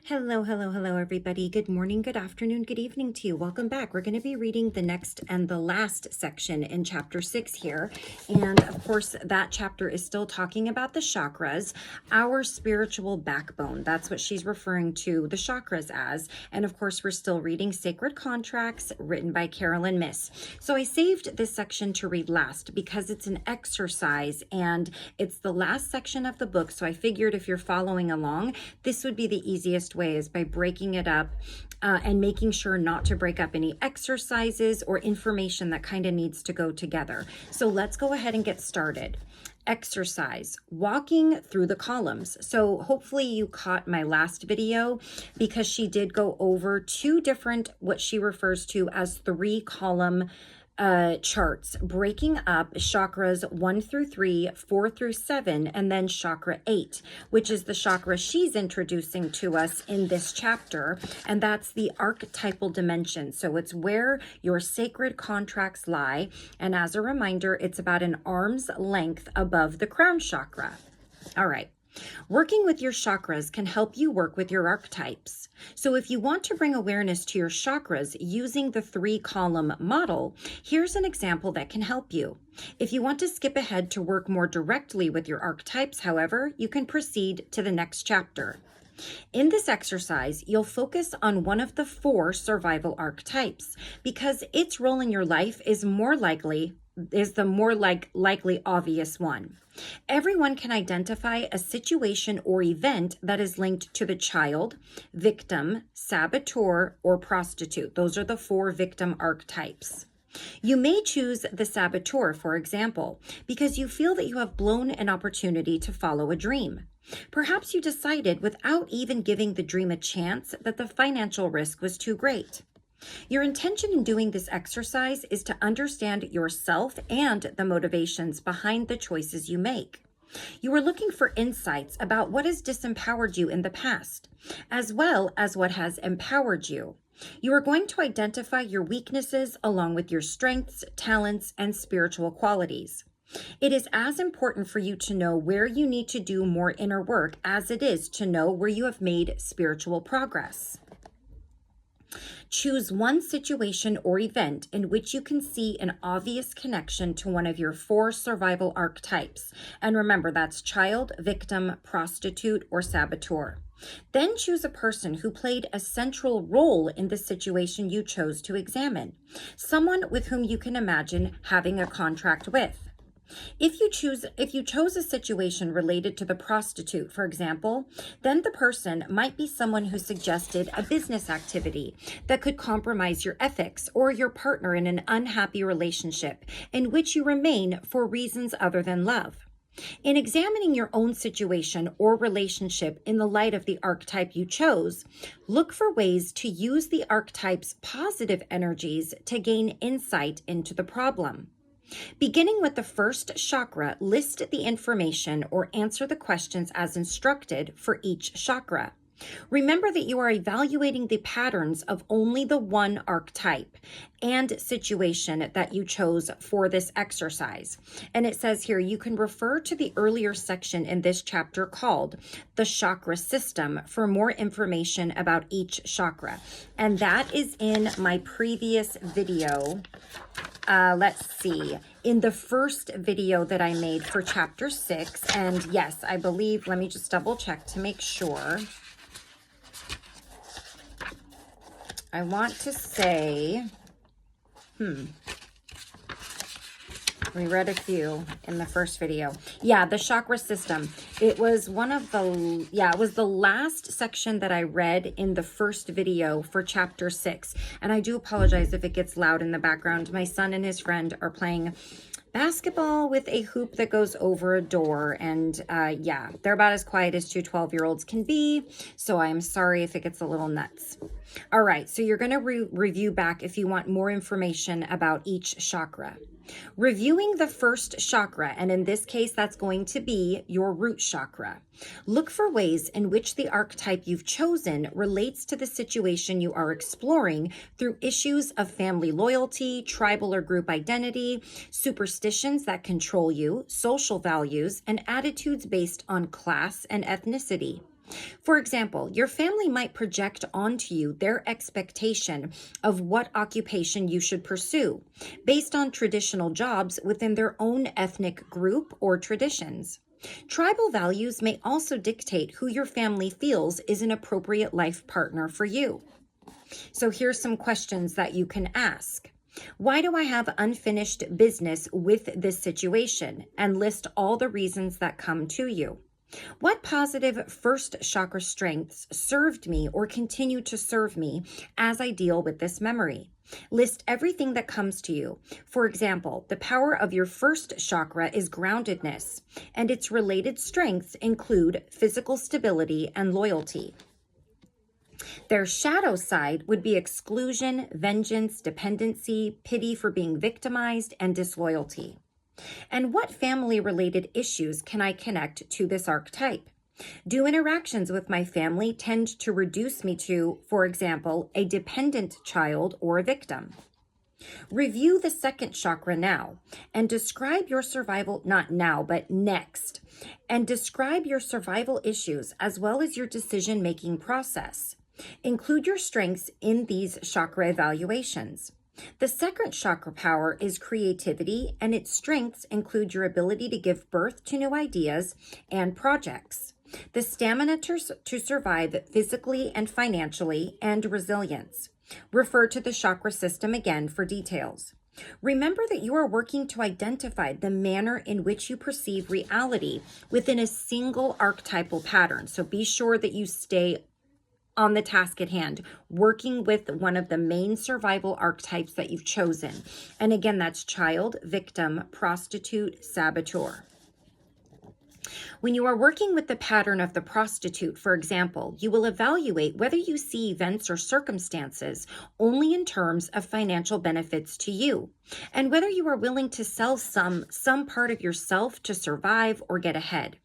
Hello, hello, hello, everybody. Good morning, good afternoon, good evening to you. Welcome back. We're going to be reading the next and the last section in chapter 6 here. And of course, that chapter is still talking about the chakras, our spiritual backbone. That's what she's referring to the chakras as. And of course, we're still reading Sacred Contracts written by Carolyn Myss. So I saved this section to read last because it's an exercise and it's the last section of the book. So I figured if you're following along, this would be the easiest way is by breaking it up and making sure not to break up any exercises or information that kind of needs to go together. So let's go ahead and get started. Exercise, walking through the columns. So hopefully you caught my last video because she did go over two different, what she refers to as 3-column charts, breaking up chakras 1 through 3, 4 through 7, and then chakra 8, which is the chakra she's introducing to us in this chapter, and that's the archetypal dimension. So it's where your sacred contracts lie, and as a reminder, it's about an arm's length above the crown chakra. All right. Working with your chakras can help you work with your archetypes. So if you want to bring awareness to your chakras using the 3-column model, here's an example that can help you. If you want to skip ahead to work more directly with your archetypes, however, you can proceed to the next chapter. In this exercise, you'll focus on one of the 4 survival archetypes because its role in your life is the more likely obvious one. Everyone can identify a situation or event that is linked to the child, victim, saboteur, or prostitute. Those are the 4 victim archetypes. You may choose the saboteur, for example, because you feel that you have blown an opportunity to follow a dream. Perhaps you decided without even giving the dream a chance that the financial risk was too great. Your intention in doing this exercise is to understand yourself and the motivations behind the choices you make. You are looking for insights about what has disempowered you in the past, as well as what has empowered you. You are going to identify your weaknesses along with your strengths, talents, and spiritual qualities. It is as important for you to know where you need to do more inner work as it is to know where you have made spiritual progress. Choose one situation or event in which you can see an obvious connection to one of your 4 survival archetypes. And remember, that's child, victim, prostitute, or saboteur. Then choose a person who played a central role in the situation you chose to examine, someone with whom you can imagine having a contract with. If you chose a situation related to the prostitute, for example, then the person might be someone who suggested a business activity that could compromise your ethics or your partner in an unhappy relationship in which you remain for reasons other than love. In examining your own situation or relationship in the light of the archetype you chose, look for ways to use the archetype's positive energies to gain insight into the problem. Beginning with the first chakra, list the information or answer the questions as instructed for each chakra. Remember that you are evaluating the patterns of only the one archetype and situation that you chose for this exercise. And it says here, you can refer to the earlier section in this chapter called the chakra system for more information about each chakra. And that is in my previous video. Let's see, in the first video that I made for chapter 6. And yes, I believe, let me just double check to make sure. I want to say, we read a few in the first video. Yeah, the chakra system. It was it was the last section that I read in the first video for chapter 6. And I do apologize if it gets loud in the background. My son and his friend are playing basketball with a hoop that goes over a door. And yeah, they're about as quiet as 2 12-year-olds can be. So I'm sorry if it gets a little nuts. All right, so you're going to review back if you want more information about each chakra. Reviewing the first chakra, and in this case, that's going to be your root chakra. Look for ways in which the archetype you've chosen relates to the situation you are exploring through issues of family loyalty, tribal or group identity, superstitions that control you, social values, and attitudes based on class and ethnicity. For example, your family might project onto you their expectation of what occupation you should pursue based on traditional jobs within their own ethnic group or traditions. Tribal values may also dictate who your family feels is an appropriate life partner for you. So here's some questions that you can ask. Why do I have unfinished business with this situation? And list all the reasons that come to you. What positive first chakra strengths served me or continue to serve me as I deal with this memory? List everything that comes to you. For example, the power of your first chakra is groundedness, and its related strengths include physical stability and loyalty. Their shadow side would be exclusion, vengeance, dependency, pity for being victimized, and disloyalty. And what family-related issues can I connect to this archetype? Do interactions with my family tend to reduce me to, for example, a dependent child or a victim? Review the second chakra now and describe your survival, not now, but next, and describe your survival issues as well as your decision-making process. Include your strengths in these chakra evaluations. The second chakra power is creativity, and its strengths include your ability to give birth to new ideas and projects, the stamina to survive physically and financially, and resilience. Refer to the chakra system again for details. Remember that you are working to identify the manner in which you perceive reality within a single archetypal pattern. So be sure that you stay on the task at hand, working with one of the main survival archetypes that you've chosen. And again, that's child, victim, prostitute, saboteur. When you are working with the pattern of the prostitute, for example, you will evaluate whether you see events or circumstances only in terms of financial benefits to you, and whether you are willing to sell some part of yourself to survive or get ahead.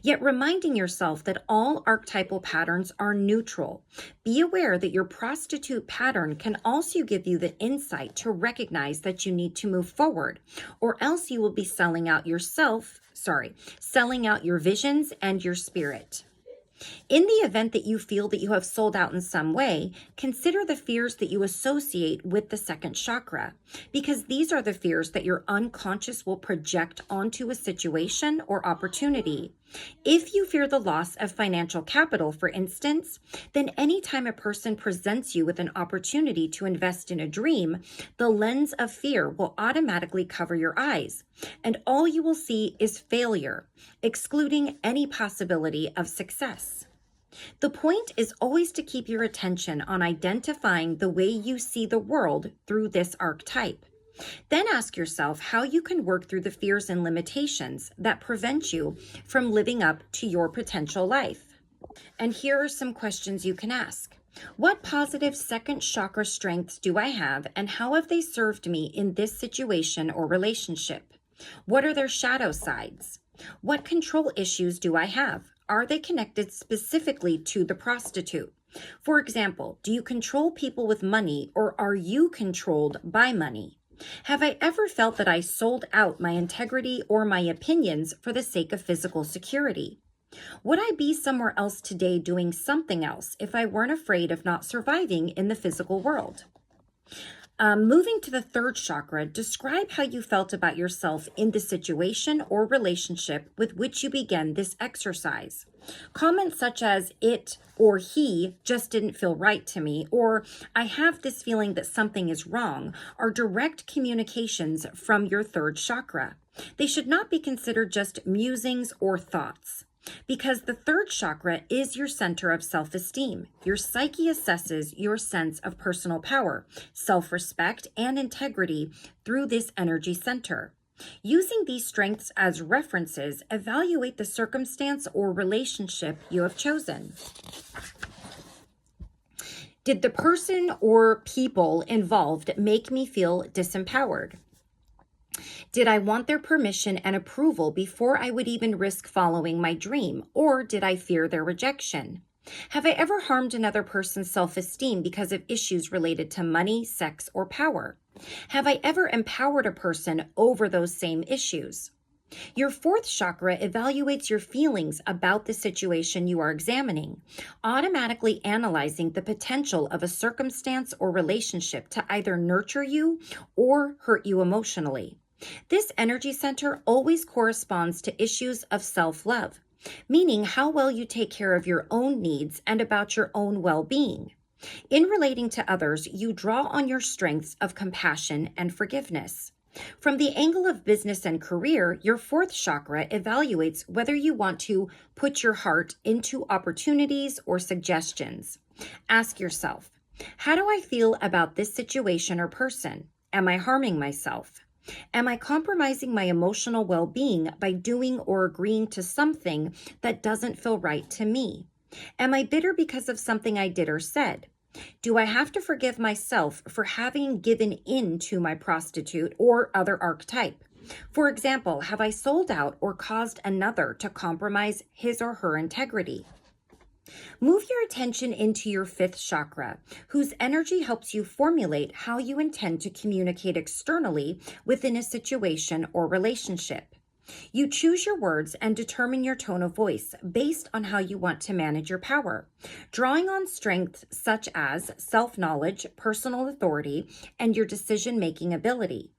Yet reminding yourself that all archetypal patterns are neutral. Be aware that your prostitute pattern can also give you the insight to recognize that you need to move forward, or else you will be selling out your visions and your spirit. In the event that you feel that you have sold out in some way, consider the fears that you associate with the second chakra, because these are the fears that your unconscious will project onto a situation or opportunity. If you fear the loss of financial capital, for instance, then anytime a person presents you with an opportunity to invest in a dream, the lens of fear will automatically cover your eyes, and all you will see is failure, excluding any possibility of success. The point is always to keep your attention on identifying the way you see the world through this archetype. Then ask yourself how you can work through the fears and limitations that prevent you from living up to your potential life. And here are some questions you can ask. What positive second chakra strengths do I have, and how have they served me in this situation or relationship? What are their shadow sides? What control issues do I have? Are they connected specifically to the prostitute? For example, do you control people with money, or are you controlled by money? Have I ever felt that I sold out my integrity or my opinions for the sake of physical security? Would I be somewhere else today doing something else if I weren't afraid of not surviving in the physical world? Moving to the third chakra, describe how you felt about yourself in the situation or relationship with which you began this exercise. Comments such as "it" or "he" just didn't feel right to me, or "I have this feeling that something is wrong," are direct communications from your third chakra. They should not be considered just musings or thoughts, because the third chakra is your center of self-esteem. Your psyche assesses your sense of personal power, self-respect, and integrity through this energy center. Using these strengths as references, evaluate the circumstance or relationship you have chosen. Did the person or people involved make me feel disempowered? Did I want their permission and approval before I would even risk following my dream, or did I fear their rejection? Have I ever harmed another person's self-esteem because of issues related to money, sex, or power? Have I ever empowered a person over those same issues? Your fourth chakra evaluates your feelings about the situation you are examining, automatically analyzing the potential of a circumstance or relationship to either nurture you or hurt you emotionally. This energy center always corresponds to issues of self-love, meaning how well you take care of your own needs and about your own well-being. In relating to others, you draw on your strengths of compassion and forgiveness. From the angle of business and career, your fourth chakra evaluates whether you want to put your heart into opportunities or suggestions. Ask yourself, how do I feel about this situation or person? Am I harming myself? Am I compromising my emotional well-being by doing or agreeing to something that doesn't feel right to me? Am I bitter because of something I did or said? Do I have to forgive myself for having given in to my prostitute or other archetype? For example, have I sold out or caused another to compromise his or her integrity? Move your attention into your fifth chakra, whose energy helps you formulate how you intend to communicate externally within a situation or relationship. You choose your words and determine your tone of voice based on how you want to manage your power, drawing on strengths such as self-knowledge, personal authority, and your decision-making ability.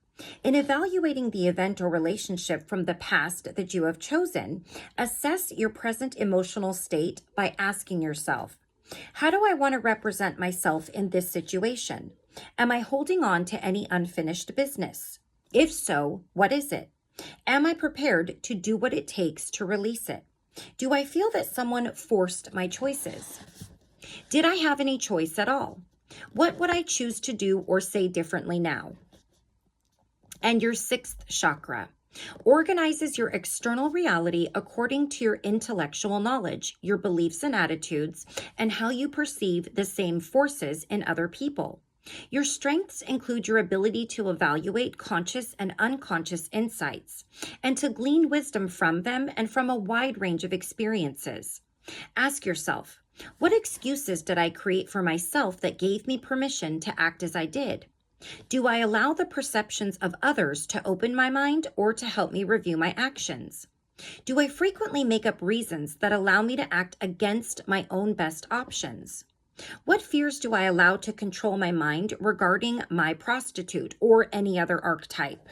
In evaluating the event or relationship from the past that you have chosen, assess your present emotional state by asking yourself, how do I want to represent myself in this situation? Am I holding on to any unfinished business? If so, what is it? Am I prepared to do what it takes to release it? Do I feel that someone forced my choices? Did I have any choice at all? What would I choose to do or say differently now? And your sixth chakra organizes your external reality according to your intellectual knowledge, your beliefs and attitudes, and how you perceive the same forces in other people. Your strengths include your ability to evaluate conscious and unconscious insights and to glean wisdom from them and from a wide range of experiences. Ask yourself, what excuses did I create for myself that gave me permission to act as I did? Do I allow the perceptions of others to open my mind or to help me review my actions? Do I frequently make up reasons that allow me to act against my own best options? What fears do I allow to control my mind regarding my prostitute or any other archetype?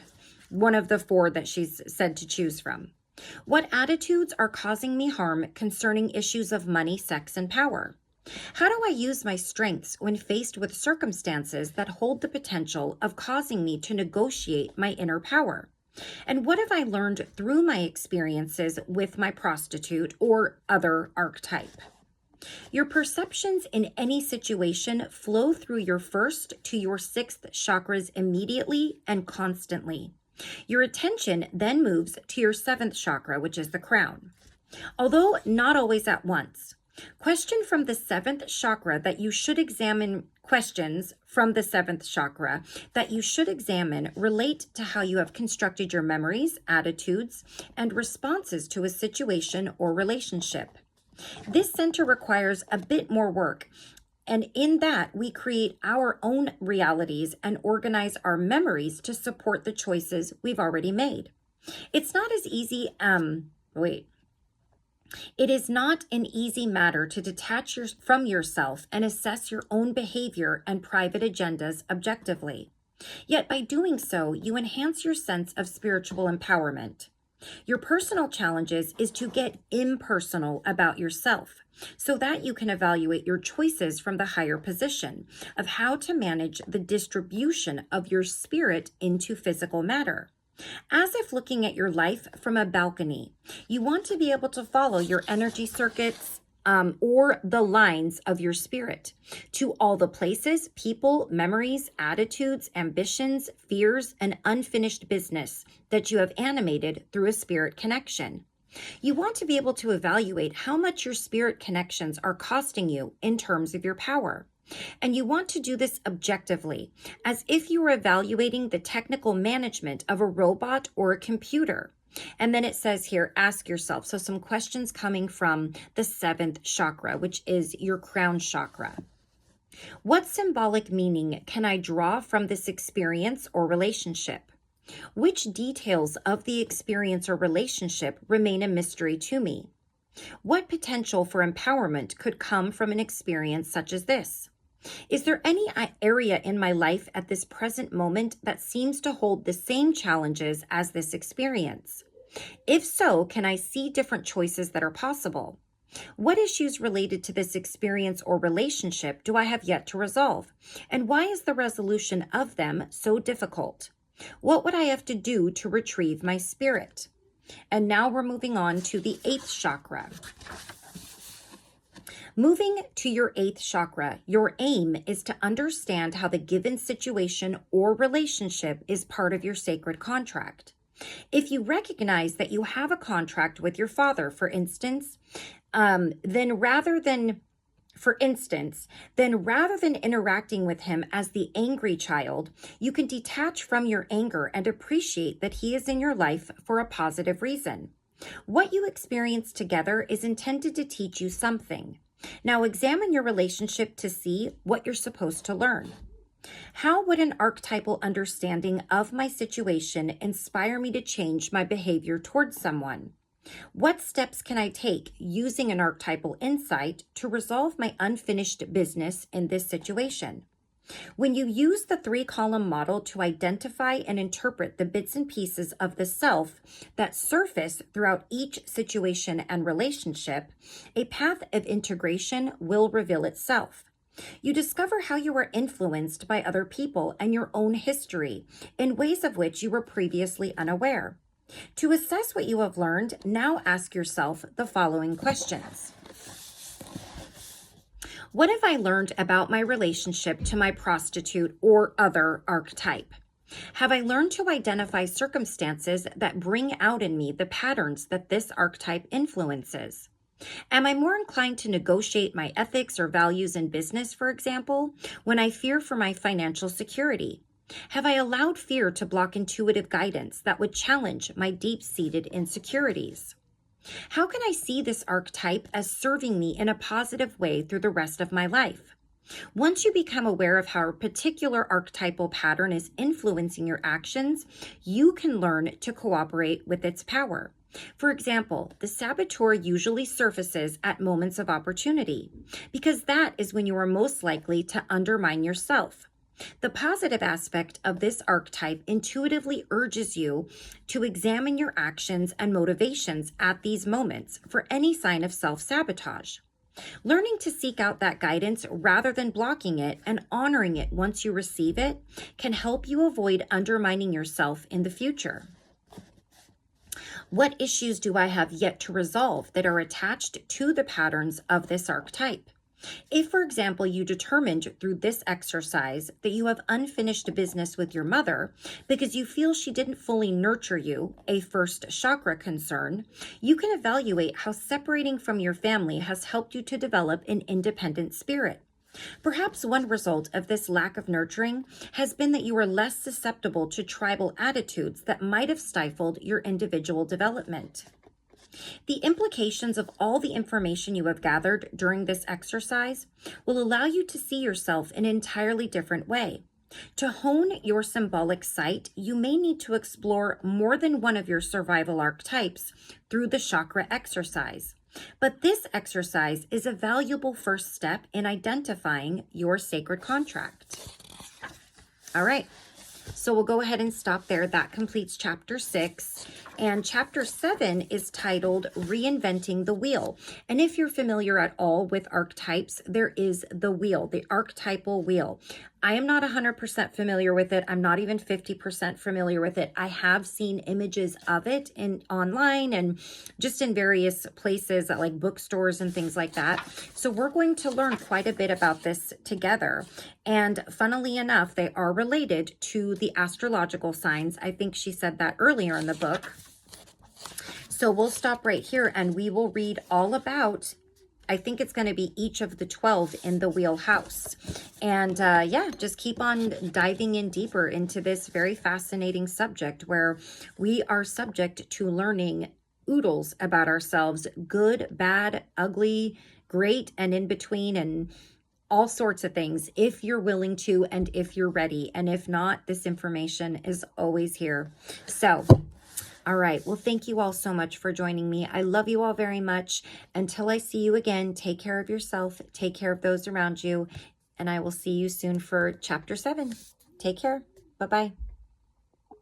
One of the four that she's said to choose from. What attitudes are causing me harm concerning issues of money, sex, and power? How do I use my strengths when faced with circumstances that hold the potential of causing me to negotiate my inner power? And what have I learned through my experiences with my prostitute or other archetype? Your perceptions in any situation flow through your first to your sixth chakras immediately and constantly. Your attention then moves to your seventh chakra, which is the crown. Although not always at once, questions from the seventh chakra that you should examine relate to how you have constructed your memories, attitudes, and responses to a situation or relationship. This center requires a bit more work, and in that we create our own realities and organize our memories to support the choices we've already made. It's not as easy, It is not an easy matter to detach from yourself and assess your own behavior and private agendas objectively. Yet by doing so, you enhance your sense of spiritual empowerment. Your personal challenges is to get impersonal about yourself so that you can evaluate your choices from the higher position of how to manage the distribution of your spirit into physical matter. As if looking at your life from a balcony, you want to be able to follow your energy circuits or the lines of your spirit to all the places, people, memories, attitudes, ambitions, fears, and unfinished business that you have animated through a spirit connection. You want to be able to evaluate how much your spirit connections are costing you in terms of your power. And you want to do this objectively, as if you were evaluating the technical management of a robot or a computer. And then it says here, ask yourself. So some questions coming from the seventh chakra, which is your crown chakra. What symbolic meaning can I draw from this experience or relationship? Which details of the experience or relationship remain a mystery to me? What potential for empowerment could come from an experience such as this? Is there any area in my life at this present moment that seems to hold the same challenges as this experience? If so, can I see different choices that are possible? What issues related to this experience or relationship do I have yet to resolve? And why is the resolution of them so difficult? What would I have to do to retrieve my spirit? And now we're moving on to the 8th chakra. Moving to your 8th chakra, your aim is to understand how the given situation or relationship is part of your sacred contract. If you recognize that you have a contract with your father, for instance, then rather than interacting with him as the angry child, you can detach from your anger and appreciate that he is in your life for a positive reason. What you experience together is intended to teach you something. Now examine your relationship to see what you're supposed to learn. How would an archetypal understanding of my situation inspire me to change my behavior towards someone? What steps can I take using an archetypal insight to resolve my unfinished business in this situation? When you use the 3-column model to identify and interpret the bits and pieces of the self that surface throughout each situation and relationship, a path of integration will reveal itself. You discover how you were influenced by other people and your own history in ways of which you were previously unaware. To assess what you have learned, now ask yourself the following questions. What have I learned about my relationship to my prostitute or other archetype? Have I learned to identify circumstances that bring out in me the patterns that this archetype influences? Am I more inclined to negotiate my ethics or values in business, for example, when I fear for my financial security? Have I allowed fear to block intuitive guidance that would challenge my deep-seated insecurities? How can I see this archetype as serving me in a positive way through the rest of my life? Once you become aware of how a particular archetypal pattern is influencing your actions, you can learn to cooperate with its power. For example, the saboteur usually surfaces at moments of opportunity, because that is when you are most likely to undermine yourself. The positive aspect of this archetype intuitively urges you to examine your actions and motivations at these moments for any sign of self-sabotage. Learning to seek out that guidance rather than blocking it and honoring it once you receive it can help you avoid undermining yourself in the future. What issues do I have yet to resolve that are attached to the patterns of this archetype? If, for example, you determined through this exercise that you have unfinished business with your mother because you feel she didn't fully nurture you, a first chakra concern, you can evaluate how separating from your family has helped you to develop an independent spirit. Perhaps one result of this lack of nurturing has been that you are less susceptible to tribal attitudes that might have stifled your individual development. The implications of all the information you have gathered during this exercise will allow you to see yourself in an entirely different way. To hone your symbolic sight, you may need to explore more than one of your survival archetypes through the chakra exercise. But this exercise is a valuable first step in identifying your sacred contract. All right. So we'll go ahead and stop there. That completes chapter 6. And chapter 7 is titled Reinventing the Wheel. And if you're familiar at all with archetypes, there is the wheel, the archetypal wheel. I am not 100% familiar with it. I'm not even 50% familiar with it. I have seen images of it online and just in various places like bookstores and things like that. So we're going to learn quite a bit about this together. And funnily enough, they are related to the astrological signs. I think she said that earlier in the book. So we'll stop right here and we will read all about, I think it's going to be each of the 12 in the wheelhouse. And yeah, just keep on diving in deeper into this very fascinating subject where we are subject to learning oodles about ourselves, good, bad, ugly, great, and in between. And all sorts of things if you're willing to and if you're ready. And if not, this information is always here. So, all right. Well, thank you all so much for joining me. I love you all very much. Until I see you again, take care of yourself, take care of those around you, and I will see you soon for chapter 7. Take care. Bye-bye.